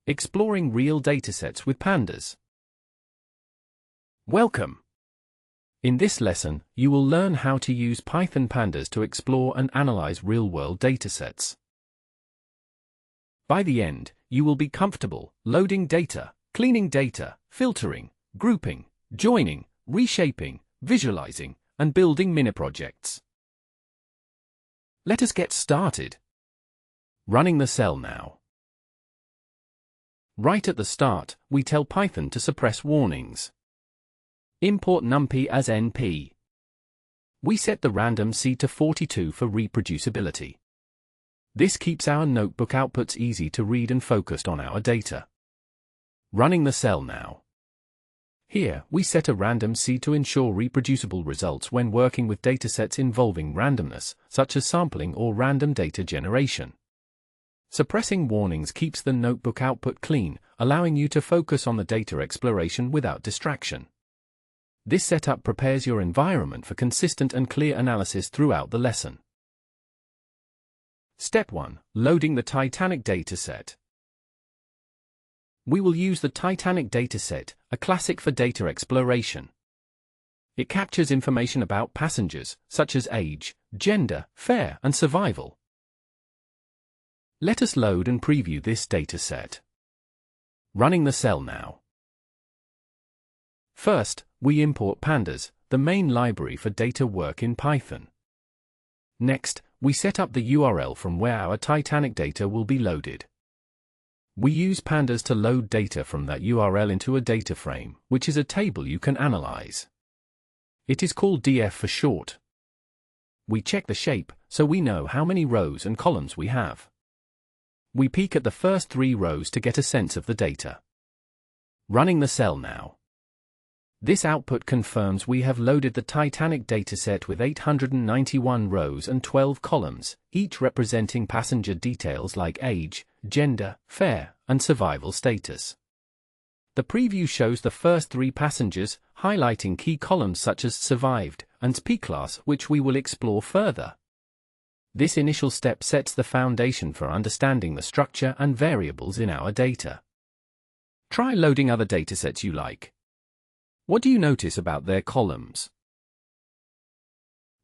Exploring real datasets with pandas. Welcome! In this lesson, you will learn how to use Python Pandas to explore and analyze real-world datasets. By the end, you will be comfortable loading data, cleaning data, filtering, grouping, joining, reshaping, visualizing, and building mini-projects. Let us get started. Running the cell now. Right at the start, we tell Python to suppress warnings. Import numpy as np. We set the random seed to 42 for reproducibility. This keeps our notebook outputs easy to read and focused on our data. Running the cell now. Here, we set a random seed to ensure reproducible results when working with datasets involving randomness, such as sampling or random data generation. Suppressing warnings keeps the notebook output clean, allowing you to focus on the data exploration without distraction. This setup prepares your environment for consistent and clear analysis throughout the lesson. Step 1. Loading the Titanic dataset. We will use the Titanic dataset, a classic for data exploration. It captures information about passengers, such as age, gender, fare, and survival. Let us load and preview this dataset. Running the cell now. First, we import Pandas, the main library for data work in Python. Next, we set up the URL from where our Titanic data will be loaded. We use Pandas to load data from that URL into a data frame, which is a table you can analyze. It is called df for short. We check the shape, so we know how many rows and columns we have. We peek at the first 3 rows to get a sense of the data. Running the cell now. This output confirms we have loaded the Titanic dataset with 891 rows and 12 columns, each representing passenger details like age, gender, fare, and survival status. The preview shows the first 3 passengers, highlighting key columns such as survived and P class, which we will explore further. This initial step sets the foundation for understanding the structure and variables in our data. Try loading other datasets you like. What do you notice about their columns?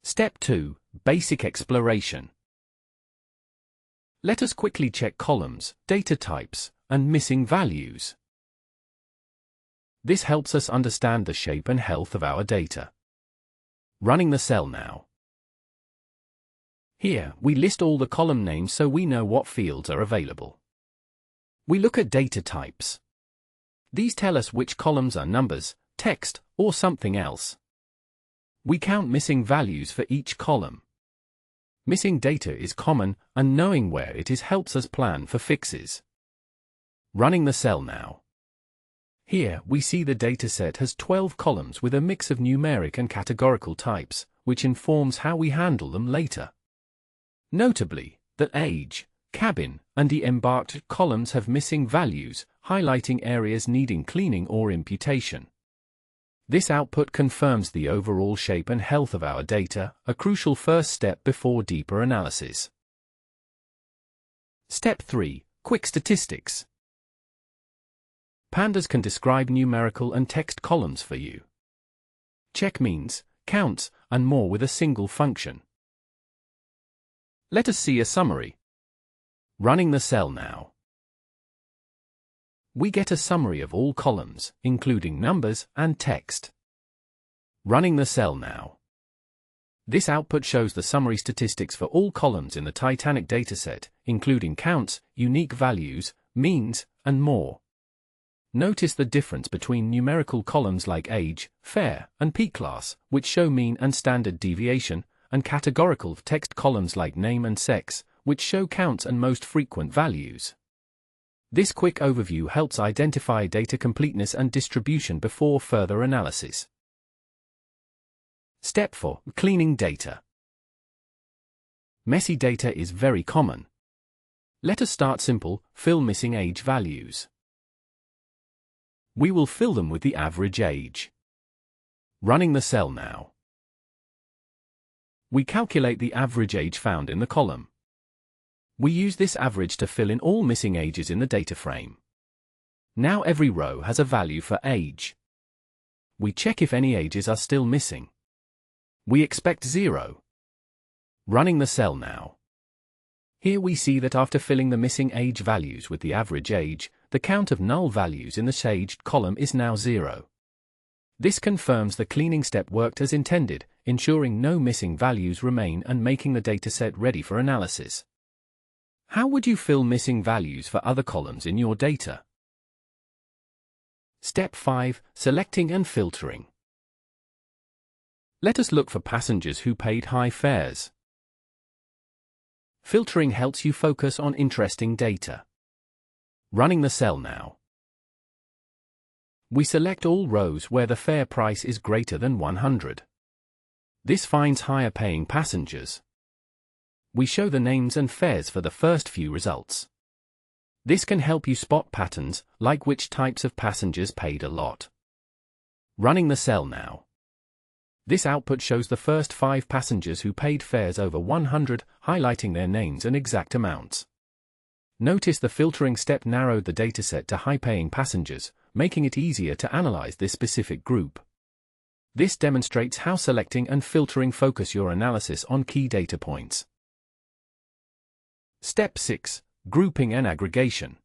Step 2. Basic exploration. Let us quickly check columns, data types, and missing values. This helps us understand the shape and health of our data. Running the cell now. Here, we list all the column names so we know what fields are available. We look at data types. These tell us which columns are numbers, text, or something else. We count missing values for each column. Missing data is common, and knowing where it is helps us plan for fixes. Running the cell now. Here, we see the dataset has 12 columns with a mix of numeric and categorical types, which informs how we handle them later. Notably, the age, cabin, and the embarked columns have missing values, highlighting areas needing cleaning or imputation. This output confirms the overall shape and health of our data, a crucial first step before deeper analysis. Step 3. Quick statistics. Pandas can describe numerical and text columns for you. Check means, counts, and more with a single function. Let us see a summary. Running the cell now. We get a summary of all columns, including numbers and text. Running the cell now. This output shows the summary statistics for all columns in the Titanic dataset, including counts, unique values, means, and more. Notice the difference between numerical columns like age, fare, and P class, which show mean and standard deviation, and categorical text columns like name and sex, which show counts and most frequent values. This quick overview helps identify data completeness and distribution before further analysis. Step 4. Cleaning data. Messy data is very common. Let us start simple, fill missing age values. We will fill them with the average age. Running the cell now. We calculate the average age found in the column. We use this average to fill in all missing ages in the data frame. Now every row has a value for age. We check if any ages are still missing. We expect 0. Running the cell now. Here we see that after filling the missing age values with the average age, the count of null values in the staged column is now 0. This confirms the cleaning step worked as intended, ensuring no missing values remain and making the dataset ready for analysis. How would you fill missing values for other columns in your data? Step 5. Selecting and filtering. Let us look for passengers who paid high fares. Filtering helps you focus on interesting data. Running the cell now. We select all rows where the fare price is greater than 100. This finds higher paying passengers. We show the names and fares for the first few results. This can help you spot patterns, like which types of passengers paid a lot. Running the cell now. This output shows the first 5 passengers who paid fares over 100, highlighting their names and exact amounts. Notice the filtering step narrowed the dataset to high-paying passengers, making it easier to analyze this specific group. This demonstrates how selecting and filtering focus your analysis on key data points. Step 6. Grouping and aggregation.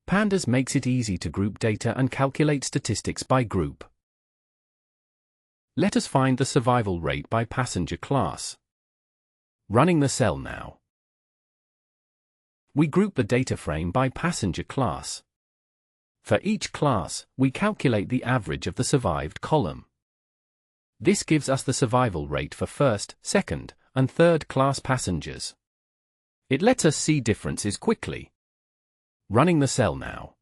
Pandas makes it easy to group data and calculate statistics by group. Let us find the survival rate by passenger class. Running the cell now. We group the data frame by passenger class. For each class, we calculate the average of the survived column. This gives us the survival rate for first, second, and third class passengers. It lets us see differences quickly. Running the cell now.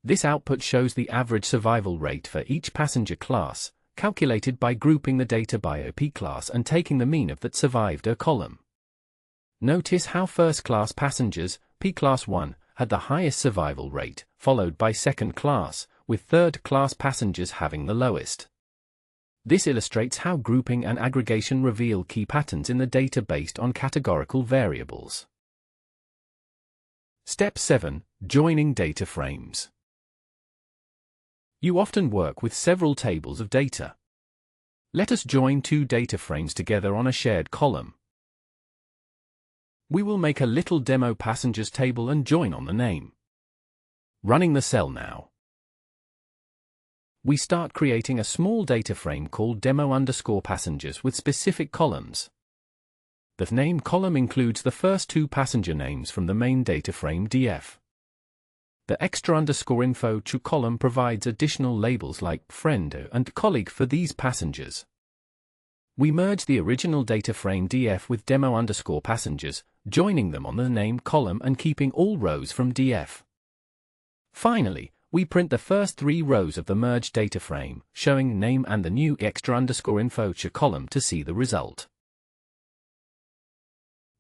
This output shows the average survival rate for each passenger class, calculated by grouping the data by a P-class and taking the mean of that survived a column. Notice how first-class passengers, P-class 1, had the highest survival rate, followed by second class, with third-class passengers having the lowest. This illustrates how grouping and aggregation reveal key patterns in the data based on categorical variables. Step 7. Joining data frames. You often work with several tables of data. Let us join 2 data frames together on a shared column. We will make a little demo passengers table and join on the name. Running the cell now. We start creating a small data frame called demo_passengers with specific columns. The name column includes the first 2 passenger names from the main data frame df. The extra_info column provides additional labels like friend and colleague for these passengers. We merge the original data frame df with demo_passengers, joining them on the name column and keeping all rows from df. Finally, we print the first 3 rows of the merged data frame, showing name and the new extra_info column to see the result.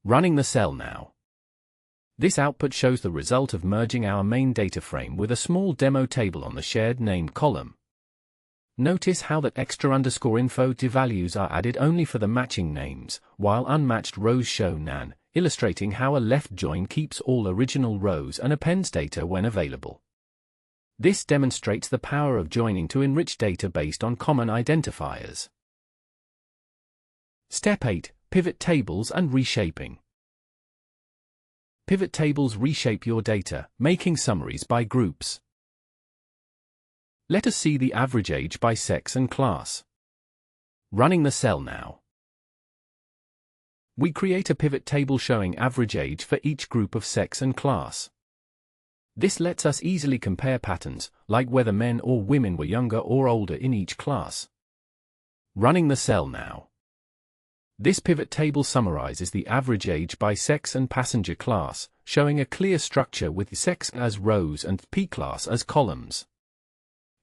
Running the cell now. This output shows the result of merging our main data frame with a small demo table on the shared named column. Notice how that extra_info values are added only for the matching names, while unmatched rows show none, illustrating how a left join keeps all original rows and appends data when available. This demonstrates the power of joining to enrich data based on common identifiers. Step 8. Pivot tables and reshaping. Pivot tables reshape your data, making summaries by groups. Let us see the average age by sex and class. Running the cell now. We create a pivot table showing average age for each group of sex and class. This lets us easily compare patterns, like whether men or women were younger or older in each class. Running the cell now. This pivot table summarizes the average age by sex and passenger class, showing a clear structure with sex as rows and P-class as columns.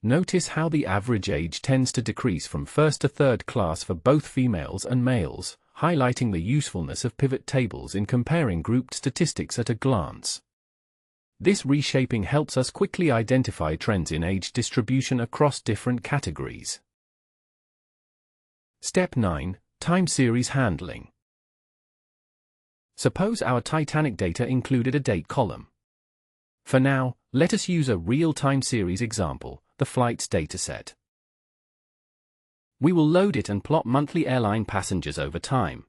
Notice how the average age tends to decrease from first to third class for both females and males, highlighting the usefulness of pivot tables in comparing grouped statistics at a glance. This reshaping helps us quickly identify trends in age distribution across different categories. Step 9. Time series handling. Suppose our Titanic data included a date column. For now, let us use a real-time series example, the flights dataset. We will load it and plot monthly airline passengers over time.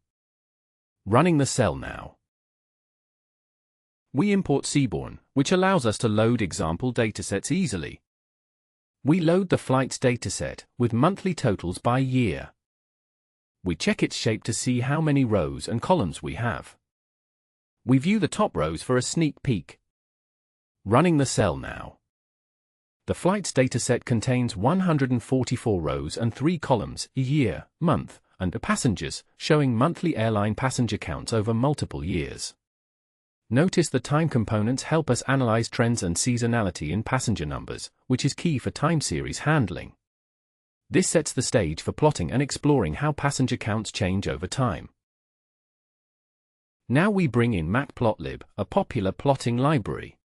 Running the cell now. We import Seaborn, which allows us to load example datasets easily. We load the flights dataset with monthly totals by year. We check its shape to see how many rows and columns we have. We view the top rows for a sneak peek. Running the cell now. The flights dataset contains 144 rows and 3 columns, year, month, and passengers, showing monthly airline passenger counts over multiple years. Notice the time components help us analyze trends and seasonality in passenger numbers, which is key for time series handling. This sets the stage for plotting and exploring how passenger counts change over time. Now we bring in Matplotlib, a popular plotting library.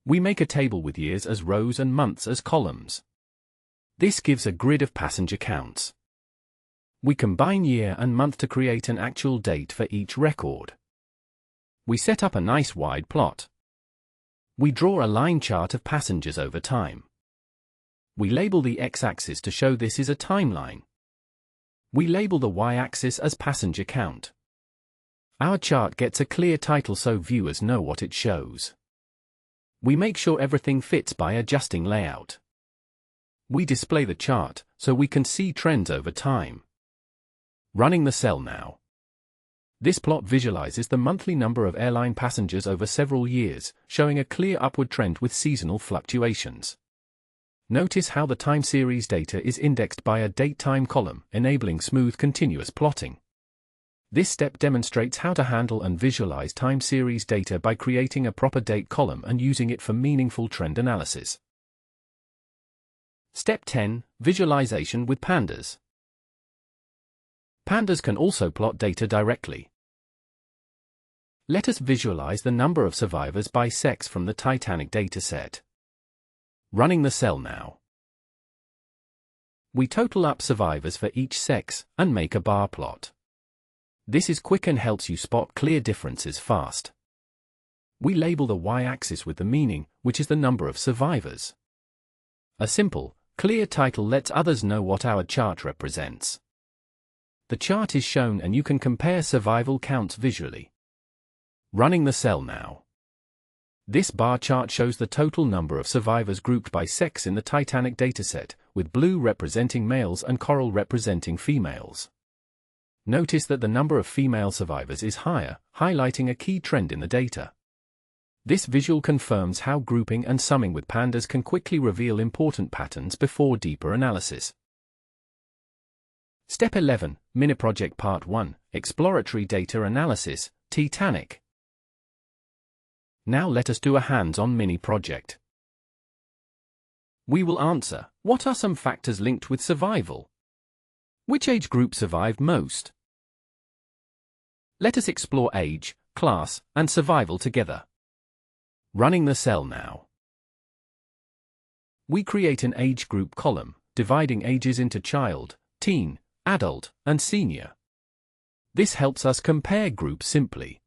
We make a table with years as rows and months as columns. This gives a grid of passenger counts. We combine year and month to create an actual date for each record. We set up a nice wide plot. We draw a line chart of passengers over time. We label the x-axis to show this is a timeline. We label the y-axis as passenger count. Our chart gets a clear title so viewers know what it shows. We make sure everything fits by adjusting layout. We display the chart so we can see trends over time. Running the cell now. This plot visualizes the monthly number of airline passengers over several years, showing a clear upward trend with seasonal fluctuations. Notice how the time series data is indexed by a date-time column, enabling smooth continuous plotting. This step demonstrates how to handle and visualize time series data by creating a proper date column and using it for meaningful trend analysis. Step 10. Visualization with Pandas. Pandas can also plot data directly. Let us visualize the number of survivors by sex from the Titanic dataset. Running the cell now. We total up survivors for each sex and make a bar plot. This is quick and helps you spot clear differences fast. We label the y-axis with the meaning, which is the number of survivors. A simple, clear title lets others know what our chart represents. The chart is shown and you can compare survival counts visually. Running the cell now. This bar chart shows the total number of survivors grouped by sex in the Titanic dataset, with blue representing males and coral representing females. Notice that the number of female survivors is higher, highlighting a key trend in the data. This visual confirms how grouping and summing with pandas can quickly reveal important patterns before deeper analysis. Step 11, Mini-Project Part 1, Exploratory Data Analysis, Titanic. Now let us do a hands-on mini-project. We will answer, what are some factors linked with survival? Which age group survived most? Let us explore age, class, and survival together. Running the cell now. We create an age group column, dividing ages into child, teen, adult, and senior. This helps us compare groups simply.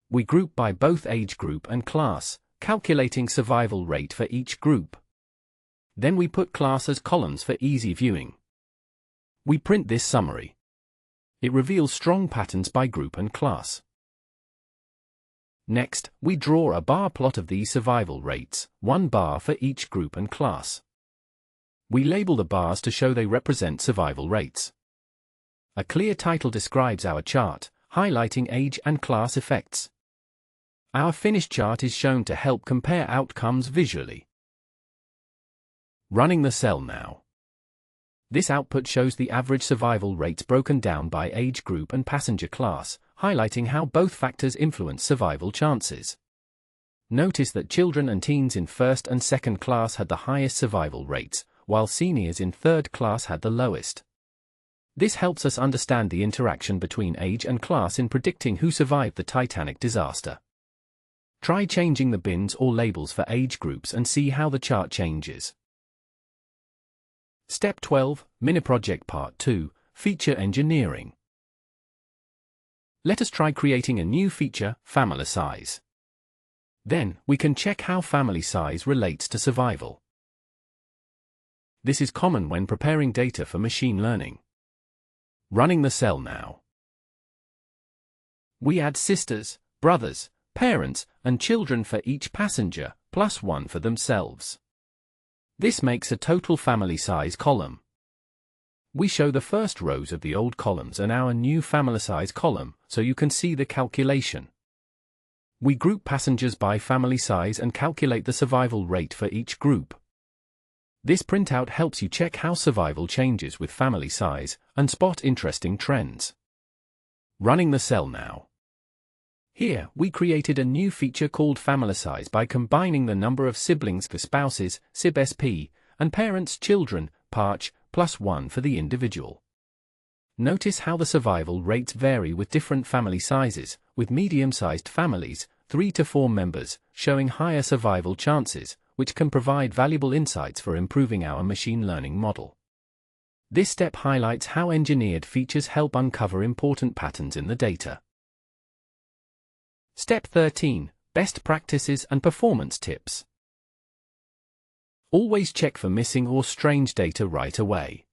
We group by both age group and class, calculating survival rate for each group. Then we put class as columns for easy viewing. We print this summary. It reveals strong patterns by group and class. Next, we draw a bar plot of these survival rates, 1 bar for each group and class. We label the bars to show they represent survival rates. A clear title describes our chart, highlighting age and class effects. Our finished chart is shown to help compare outcomes visually. Running the cell now. This output shows the average survival rates broken down by age group and passenger class, highlighting how both factors influence survival chances. Notice that children and teens in first and second class had the highest survival rates, while seniors in third class had the lowest. This helps us understand the interaction between age and class in predicting who survived the Titanic disaster. Try changing the bins or labels for age groups and see how the chart changes. Step 12, Mini-Project Part 2, Feature Engineering. Let us try creating a new feature, family size. Then, we can check how family size relates to survival. This is common when preparing data for machine learning. Running the cell now. We add sisters, brothers, parents, and children for each passenger, plus one for themselves. This makes a total family size column. We show the first rows of the old columns and our new family size column, so you can see the calculation. We group passengers by family size and calculate the survival rate for each group. This printout helps you check how survival changes with family size and spot interesting trends. Running the cell now. Here, we created a new feature called family size by combining the number of siblings for spouses, sib-sp, and parents, children, parch, plus one for the individual. Notice how the survival rates vary with different family sizes, with medium-sized families, 3 to 4 members, showing higher survival chances, which can provide valuable insights for improving our machine learning model. This step highlights how engineered features help uncover important patterns in the data. Step 13. Best practices and performance tips. Always check for missing or strange data right away.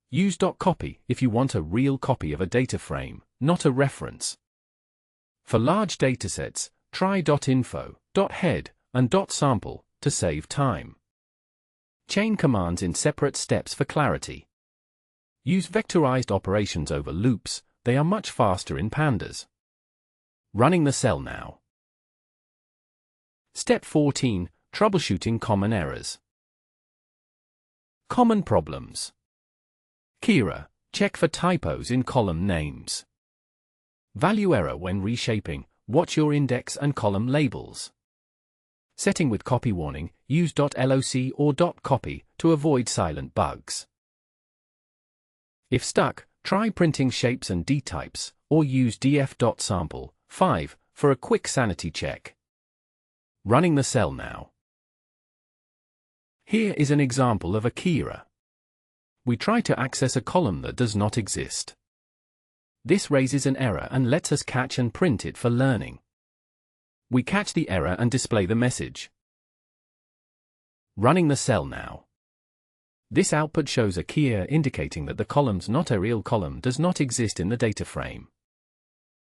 Use .copy if you want a real copy of a data frame, not a reference. For large datasets, try .info, .head, and .sample to save time. Chain commands in separate steps for clarity. Use vectorized operations over loops, they are much faster in Pandas. Running the cell now. Step 14. Troubleshooting common errors. Common problems. Kira, check for typos in column names. Value error when reshaping, watch your index and column labels. Setting with copy warning, use .loc or .copy to avoid silent bugs. If stuck, try printing shapes and dtypes, or use df.sample 5 for a quick sanity check. Running the cell now. Here is an example of a key error. We try to access a column that does not exist. This raises an error and lets us catch and print it for learning. We catch the error and display the message. Running the cell now. This output shows a key error indicating that the column's not a real column does not exist in the data frame.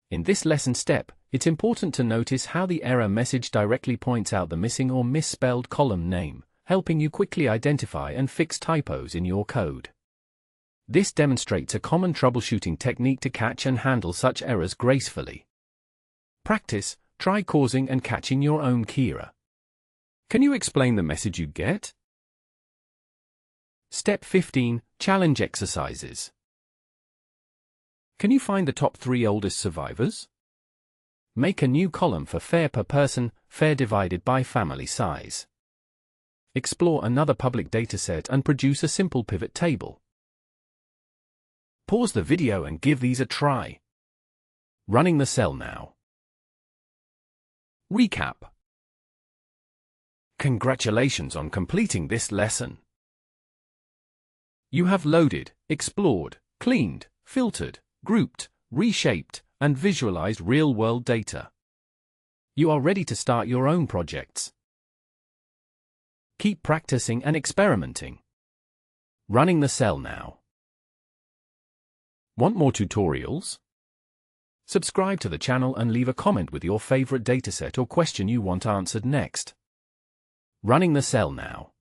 In this lesson step, it's important to notice how the error message directly points out the missing or misspelled column name, helping you quickly identify and fix typos in your code. This demonstrates a common troubleshooting technique to catch and handle such errors gracefully. Practice, try causing and catching your own key error. Can you explain the message you get? Step 15. Challenge exercises. Can you find the top 3 oldest survivors? Make a new column for fair per person, fair divided by family size. Explore another public dataset and produce a simple pivot table. Pause the video and give these a try. Running the cell now. Recap. Congratulations on completing this lesson. You have loaded, explored, cleaned, filtered, grouped, reshaped, and visualized real-world data. You are ready to start your own projects. Keep practicing and experimenting. Running the cell now. Want more tutorials? Subscribe to the channel and leave a comment with your favorite dataset or question you want answered next. Running the cell now.